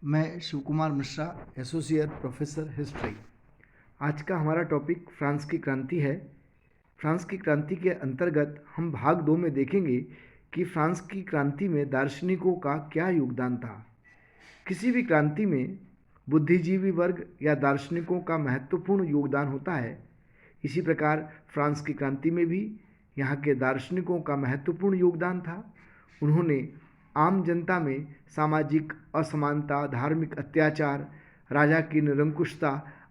मैं Shiv Kumar Mishra, associate professor history. आज का हमारा टॉपिक फ्रांस की क्रांति है। फ्रांस की क्रांति के अंतर्गत हम भाग 2 में देखेंगे कि फ्रांस की क्रांति में दार्शनिकों का क्या योगदान था। किसी भी क्रांति में बुद्धिजीवी वर्ग या दार्शनिकों का महत्वपूर्ण योगदान होता है। इसी प्रकार फ्रांस की क्रांति में भी यहाँ के दार्शनिकों का महत्वपूर्ण योगदान था। उन्होंने आम जनता में सामाजिक असमानता, धार्मिक अत्याचार, राजा की निरंकुशता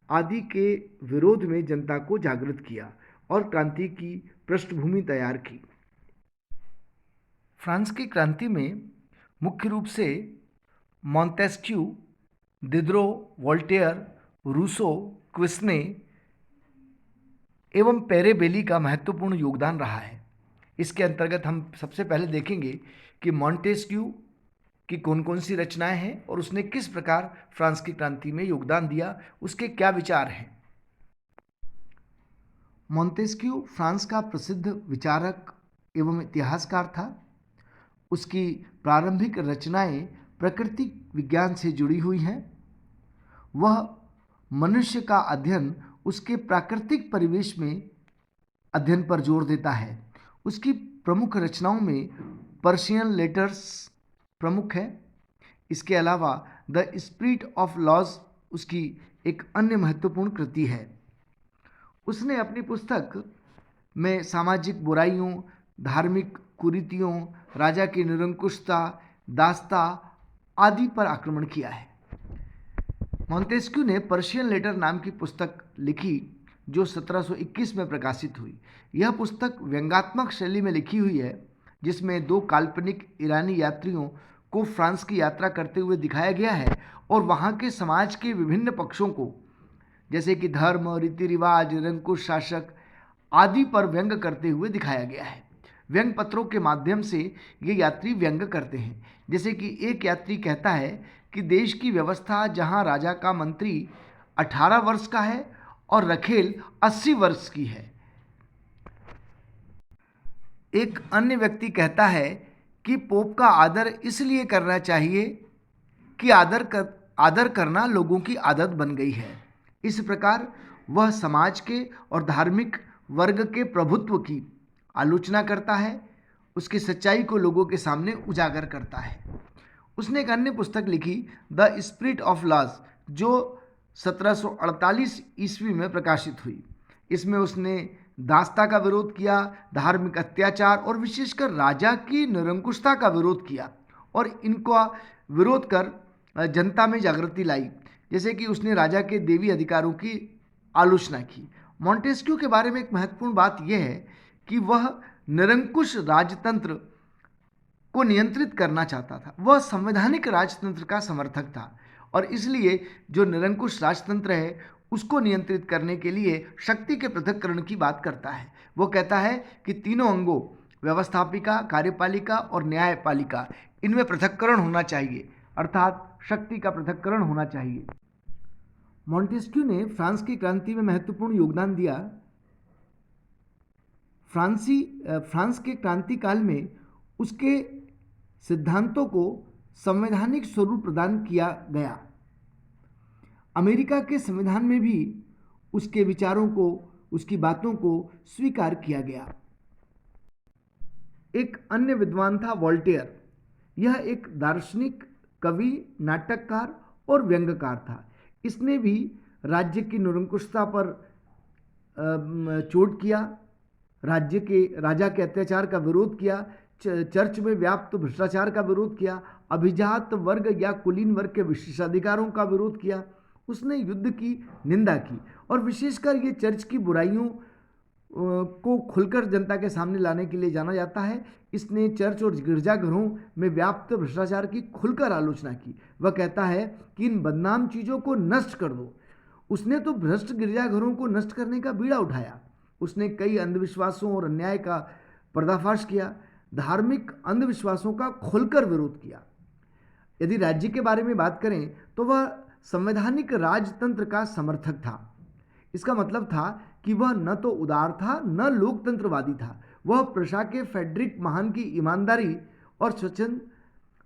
आदि के विरोध में जनता को जागृत किया और क्रांति की पृष्ठभूमि तैयार की। फ्रांस की क्रांति में मुख्य रूप से मॉन्टेस्क्यू, दिदरो, वोल्टेयर, रूसो, क्विस्ने एवं पेरेबेली का महत्वपूर्ण योगदान रहा है। इसके अंतर्गत हम सबसे पहले देखेंगे कि मॉन्टेस्क्यू की कौन कौन सी रचनाएं हैं और उसने किस प्रकार फ्रांस की क्रांति में योगदान दिया, उसके क्या विचार हैं। मॉन्टेस्क्यू फ्रांस का प्रसिद्ध विचारक एवं इतिहासकार था। उसकी प्रारंभिक रचनाएं प्राकृतिक विज्ञान से जुड़ी हुई हैं। वह मनुष्य का अध्ययन उसके प्राकृतिक परिवेश में अध्ययन पर जोर देता है। उसकी प्रमुख रचनाओं में पर्शियन लेटर्स प्रमुख है। इसके अलावा द स्पिरिट ऑफ लॉज उसकी एक अन्य महत्वपूर्ण कृति है। उसने अपनी पुस्तक में सामाजिक बुराइयों, धार्मिक कुरीतियों, राजा की निरंकुशता, दास्ता आदि पर आक्रमण किया है। मॉन्टेस्क्यू ने पर्शियन लेटर नाम की पुस्तक लिखी जो 1721 में प्रकाशित हुई। यह पुस्तक व्यंग्यात्मक शैली में लिखी हुई है, जिसमें 2 काल्पनिक ईरानी यात्रियों को फ्रांस की यात्रा करते हुए दिखाया गया है और वहाँ के समाज के विभिन्न पक्षों को, जैसे कि धर्म, रीति रिवाज, निरंकुश शासक आदि पर व्यंग करते हुए दिखाया गया है। व्यंग पत्रों के माध्यम से ये यात्री व्यंग करते हैं। जैसे कि एक यात्री कहता है कि देश की व्यवस्था जहाँ राजा का मंत्री 18 वर्ष का है और रखेल 80 वर्ष की है। एक अन्य व्यक्ति कहता है कि पोप का आदर इसलिए करना चाहिए कि आदर करना लोगों की आदत बन गई है। इस प्रकार वह समाज के और धार्मिक वर्ग के प्रभुत्व की आलोचना करता है, उसकी सच्चाई को लोगों के सामने उजागर करता है। उसने एक अन्य पुस्तक लिखी द स्पिरिट ऑफ लॉज जो 1748 ईस्वी में प्रकाशित हुई। इसमें उसने दास्ता का विरोध किया, धार्मिक अत्याचार और विशेषकर राजा की निरंकुशता का विरोध किया और इनका विरोध कर जनता में जागृति लाई। जैसे कि उसने राजा के देवी अधिकारों की आलोचना की। मॉन्टेस्क्यू के बारे में एक महत्वपूर्ण बात यह है कि वह निरंकुश राजतंत्र को नियंत्रित करना चाहता था। वह संवैधानिक राजतंत्र का समर्थक था और इसलिए जो निरंकुश राजतंत्र है उसको नियंत्रित करने के लिए शक्ति के पृथक्करण की बात करता है। वो कहता है कि तीनों अंगों, व्यवस्थापिका, कार्यपालिका और न्यायपालिका, इनमें पृथक्करण होना चाहिए, अर्थात शक्ति का पृथक्करण होना चाहिए। मॉन्टेस्क्यू ने फ्रांस की क्रांति में महत्वपूर्ण योगदान दिया। फ्रांस के क्रांति काल में उसके सिद्धांतों को संवैधानिक स्वरूप प्रदान किया गया। अमेरिका के संविधान में भी उसके विचारों को, उसकी बातों को स्वीकार किया गया। एक अन्य विद्वान था वोल्टेयर। यह एक दार्शनिक, कवि, नाटककार और व्यंग्यकार था। इसने भी राज्य की निरंकुशता पर चोट किया, राजा के अत्याचार का विरोध किया, चर्च में व्याप्त भ्रष्टाचार का विरोध किया, अभिजात वर्ग या कुलीन वर्ग के विशेषाधिकारों का विरोध किया। उसने युद्ध की निंदा की और विशेषकर ये चर्च की बुराइयों को खुलकर जनता के सामने लाने के लिए जाना जाता है। इसने चर्च और गिरजाघरों में व्याप्त भ्रष्टाचार की खुलकर आलोचना की। वह कहता है कि इन बदनाम चीज़ों को नष्ट कर दो। उसने तो भ्रष्ट गिरजाघरों को नष्ट करने का बीड़ा उठाया। उसने कई अंधविश्वासों और अन्याय का पर्दाफाश किया, धार्मिक अंधविश्वासों का खुलकर विरोध किया। यदि राज्य के बारे में बात करें तो वह संवैधानिक राजतंत्र का समर्थक था। इसका मतलब था कि वह न तो उदार था न लोकतंत्रवादी था। वह प्रशा के फ्रेडरिक महान की ईमानदारी और स्वच्छंद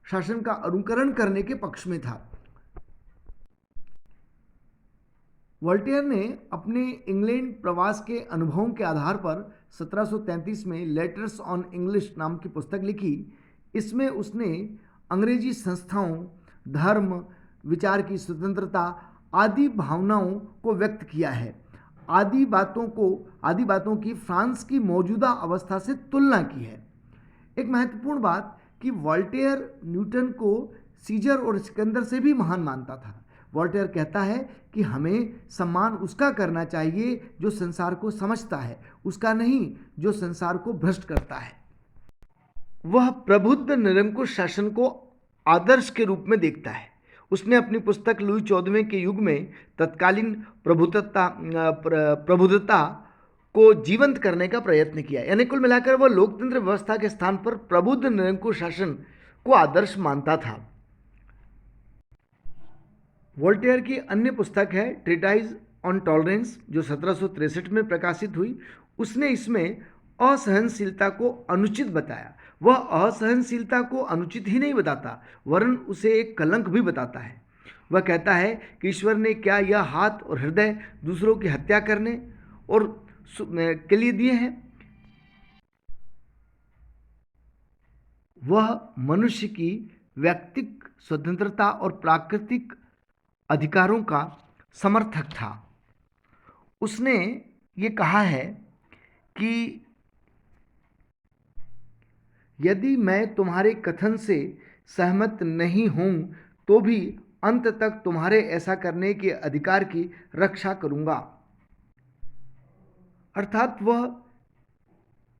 शासन का अनुकरण करने के पक्ष में था। वोल्टेयर ने अपने इंग्लैंड प्रवास के अनुभवों के आधार पर 1733 में लेटर्स ऑन इंग्लिश नाम की पुस्तक लिखी। इसमें उसने अंग्रेजी संस्थाओं, धर्म, विचार की स्वतंत्रता आदि भावनाओं को व्यक्त किया है। आदि बातों की फ्रांस की मौजूदा अवस्था से तुलना की है। एक महत्वपूर्ण बात कि वोल्टेयर न्यूटन को सीजर और सिकंदर से भी महान मानता था। वोल्टेयर कहता है कि हमें सम्मान उसका करना चाहिए जो संसार को समझता है, उसका नहीं जो संसार को भ्रष्ट करता है। वह प्रबुद्ध निरंकुश शासन को आदर्श के रूप में देखता है। उसने अपनी पुस्तक लुई 14वें के युग में तत्कालीन प्रबुद्धता को जीवंत करने का प्रयत्न किया। यानी कुल मिलाकर वह लोकतंत्र व्यवस्था के स्थान पर प्रबुद्ध निरंकुश शासन को आदर्श मानता था। वोल्टेयर की अन्य पुस्तक है ट्रीटाइज ऑन टॉलरेंस, जो 1763 में प्रकाशित हुई। उसने इसमें असहनशीलता को अनुचित बताया। वह असहनशीलता को अनुचित ही नहीं बताता, वरन उसे एक कलंक भी बताता है। वह कहता है कि ईश्वर ने क्या यह हाथ और हृदय दूसरों की हत्या करने और के लिए दिए हैं? वह मनुष्य की व्यक्तिगत स्वतंत्रता और प्राकृतिक अधिकारों का समर्थक था। उसने ये कहा है कि यदि मैं तुम्हारे कथन से सहमत नहीं हूं तो भी अंत तक तुम्हारे ऐसा करने के अधिकार की रक्षा करूंगा। अर्थात वह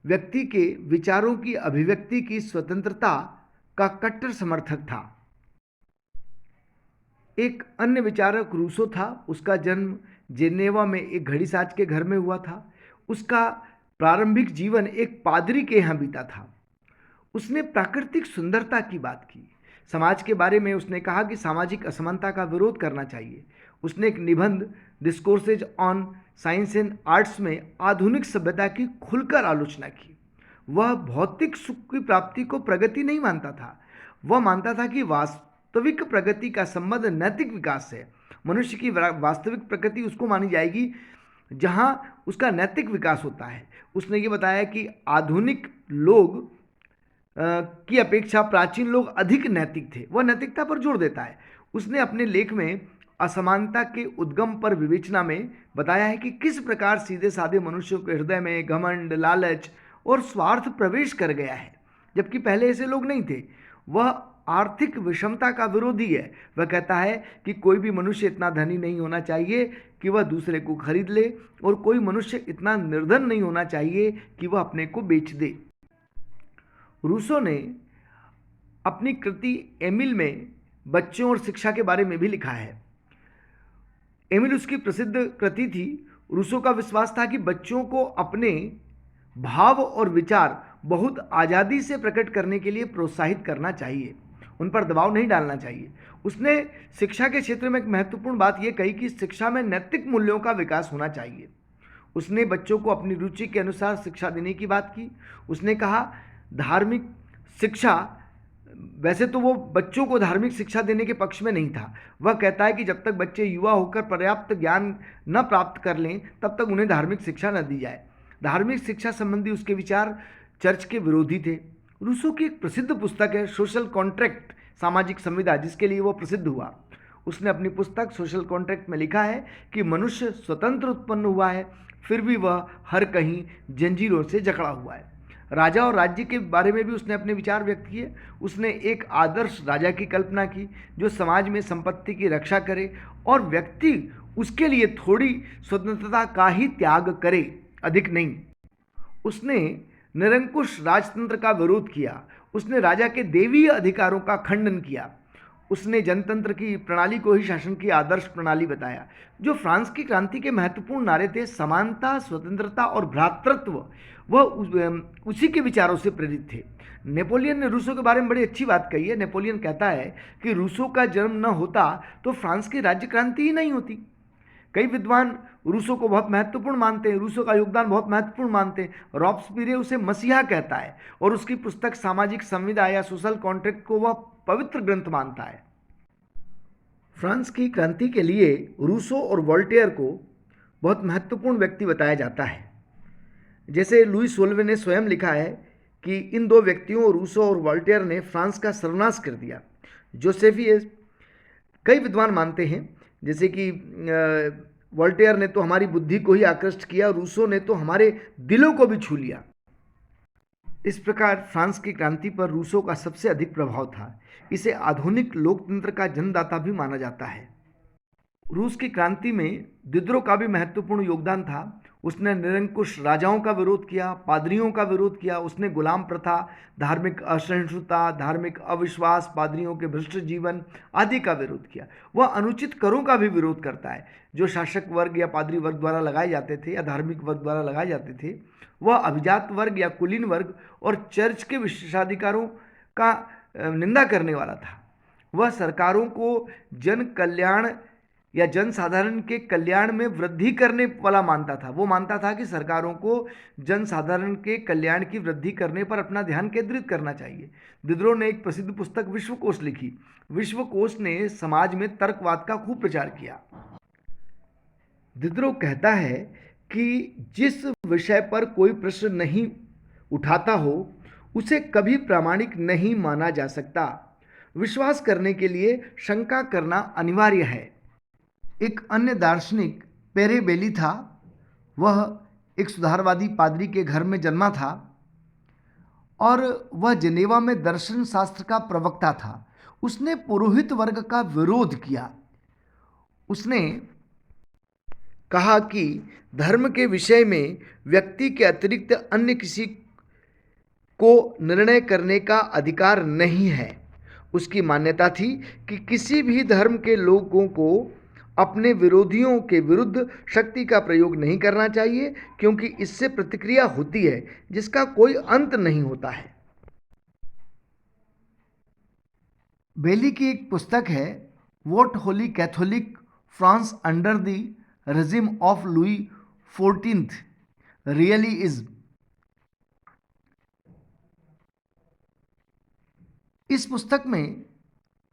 व्यक्ति के विचारों की अभिव्यक्ति की स्वतंत्रता का कट्टर समर्थक था। एक अन्य विचारक रूसो था। उसका जन्म जेनेवा में एक घड़ीसाज के घर में हुआ था। उसका प्रारंभिक जीवन एक पादरी के यहाँ बीता था। उसने प्राकृतिक सुंदरता की बात की। समाज के बारे में उसने कहा कि सामाजिक असमानता का विरोध करना चाहिए। उसने एक निबंध discourses on science and arts में आधुनिक सभ्यता की खुलकर आलोचना की। वह भौतिक सुख की प्राप्ति को प्रगति नहीं मानता था। वह मानता था कि वास्तविक प्रगति का संबंध नैतिक विकास है। मनुष्य की वास्तविक प्रगति उसको मानी जाएगी जहां उसका नैतिक विकास होता है। उसने ये बताया कि आधुनिक लोग की अपेक्षा प्राचीन लोग अधिक नैतिक थे। वह नैतिकता पर जोर देता है। उसने अपने लेख में असमानता के उद्गम पर विवेचना में बताया है कि किस प्रकार सीधे साधे मनुष्यों के हृदय में घमंड, लालच और स्वार्थ प्रवेश कर गया है, जबकि पहले ऐसे लोग नहीं थे। वह आर्थिक विषमता का विरोधी है। वह कहता है कि कोई भी मनुष्य इतना धनी नहीं होना चाहिए कि वह दूसरे को खरीद ले, और कोई मनुष्य इतना निर्धन नहीं होना चाहिए कि वह अपने को बेच दे। रूसो ने अपनी कृति एमिल में बच्चों और शिक्षा के बारे में भी लिखा है। एमिल उसकी प्रसिद्ध कृति थी। रूसो का विश्वास था कि बच्चों को अपने भाव और विचार बहुत आज़ादी से प्रकट करने के लिए प्रोत्साहित करना चाहिए, उन पर दबाव नहीं डालना चाहिए। उसने शिक्षा के क्षेत्र में एक महत्वपूर्ण बात यह कही कि शिक्षा में नैतिक मूल्यों का विकास होना चाहिए। उसने बच्चों को अपनी रुचि के अनुसार शिक्षा देने की बात की। उसने कहा धार्मिक शिक्षा, वैसे तो वो बच्चों को धार्मिक शिक्षा देने के पक्ष में नहीं था। वह कहता है कि जब तक बच्चे युवा होकर पर्याप्त ज्ञान न प्राप्त कर लें तब तक उन्हें धार्मिक शिक्षा न दी जाए। धार्मिक शिक्षा संबंधी उसके विचार चर्च के विरोधी थे। रूसो की एक प्रसिद्ध पुस्तक है सोशल कॉन्ट्रैक्ट, सामाजिक संविदा, जिसके लिए वो प्रसिद्ध हुआ। उसने अपनी पुस्तक सोशल कॉन्ट्रैक्ट में लिखा है कि मनुष्य स्वतंत्र उत्पन्न हुआ है, फिर भी वह हर कहीं जंजीरों से जकड़ा हुआ है। राजा और राज्य के बारे में भी उसने अपने विचार व्यक्त किए। उसने एक आदर्श राजा की कल्पना की जो समाज में संपत्ति की रक्षा करे और व्यक्ति उसके लिए थोड़ी स्वतंत्रता का ही त्याग करे, अधिक नहीं। उसने निरंकुश राजतंत्र का विरोध किया। उसने राजा के देवीय अधिकारों का खंडन किया। उसने जनतंत्र की प्रणाली को ही शासन की आदर्श प्रणाली बताया। जो फ्रांस की क्रांति के महत्वपूर्ण नारे थे, समानता, स्वतंत्रता और भ्रातृत्व, वह उसी के विचारों से प्रेरित थे। नेपोलियन ने रूसो के बारे में बड़ी अच्छी बात कही है। नेपोलियन कहता है कि रूसो का जन्म न होता तो फ्रांस की राज्य क्रांति ही नहीं होती। कई विद्वान रूसो को बहुत महत्वपूर्ण मानते हैं, रूसो का योगदान बहुत महत्वपूर्ण मानते हैं। रॉब्सपीरे उसे मसीहा कहता है और उसकी पुस्तक सामाजिक संविदा या सोशल कॉन्ट्रैक्ट को वह पवित्र ग्रंथ मानता है। फ्रांस की क्रांति के लिए रूसो और वोल्टेयर को बहुत महत्वपूर्ण व्यक्ति बताया जाता है। जैसे लुई सोल्वे ने स्वयं लिखा है कि इन दो व्यक्तियों रूसो और वोल्टेयर ने फ्रांस का सर्वनाश कर दिया। जोसेफियस कई विद्वान मानते हैं, जैसे कि वोल्टेयर ने तो हमारी बुद्धि को ही आकृष्ट किया, रूसो ने तो हमारे दिलों को भी छू लिया। इस प्रकार फ्रांस की क्रांति पर रूसो का सबसे अधिक प्रभाव था। इसे आधुनिक लोकतंत्र का जन्मदाता भी माना जाता है। रूस की क्रांति में दिद्रो का भी महत्वपूर्ण योगदान था। उसने निरंकुश राजाओं का विरोध किया, पादरियों का विरोध किया। उसने गुलाम प्रथा, धार्मिक असहिष्णुता, धार्मिक अविश्वास, पादरियों के भ्रष्ट जीवन आदि का विरोध किया। वह अनुचित करों का भी विरोध करता है जो शासक वर्ग या पादरी वर्ग द्वारा लगाए जाते थे या धार्मिक वर्ग द्वारा लगाए जाते थे। वह अभिजात वर्ग या कुलीन वर्ग और चर्च के विशेषाधिकारों का निंदा करने वाला था। वह सरकारों को जन कल्याण या जनसाधारण के कल्याण में वृद्धि करने वाला मानता था। वो मानता था कि सरकारों को जनसाधारण के कल्याण की वृद्धि करने पर अपना ध्यान केंद्रित करना चाहिए। दिद्रो ने एक प्रसिद्ध पुस्तक विश्वकोश लिखी। विश्वकोश ने समाज में तर्कवाद का खूब प्रचार किया। दिद्रो कहता है कि जिस विषय पर कोई प्रश्न नहीं उठाता हो उसे कभी प्रामाणिक नहीं माना जा सकता। विश्वास करने के लिए शंका करना अनिवार्य है। एक अन्य दार्शनिक पेरे बेली था। वह एक सुधारवादी पादरी के घर में जन्मा था और वह जेनेवा में दर्शन शास्त्र का प्रवक्ता था। उसने पुरोहित वर्ग का विरोध किया। उसने कहा कि धर्म के विषय में व्यक्ति के अतिरिक्त अन्य किसी को निर्णय करने का अधिकार नहीं है। उसकी मान्यता थी कि किसी भी धर्म के लोगों को अपने विरोधियों के विरुद्ध शक्ति का प्रयोग नहीं करना चाहिए, क्योंकि इससे प्रतिक्रिया होती है जिसका कोई अंत नहीं होता है। बेली की एक पुस्तक है what Holi Catholic France under the regime of Louis 14th really is. इस पुस्तक में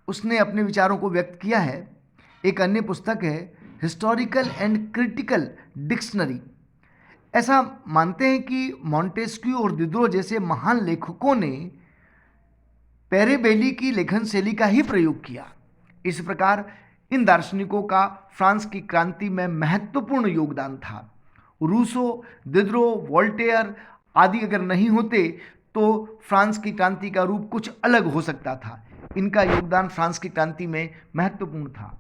उसने अपने विचारों को व्यक्त किया है। एक अन्य पुस्तक है हिस्टोरिकल एंड क्रिटिकल डिक्शनरी। ऐसा मानते हैं कि मॉन्टेस्क्यू और दिद्रो जैसे महान लेखकों ने पेरे बेली की लेखन शैली का ही प्रयोग किया। इस प्रकार इन दार्शनिकों का फ्रांस की क्रांति में महत्वपूर्ण योगदान था। रूसो, दिद्रो, वोल्टेयर आदि अगर नहीं होते तो फ्रांस की क्रांति का रूप कुछ अलग हो सकता था। इनका योगदान फ्रांस की क्रांति में महत्वपूर्ण था।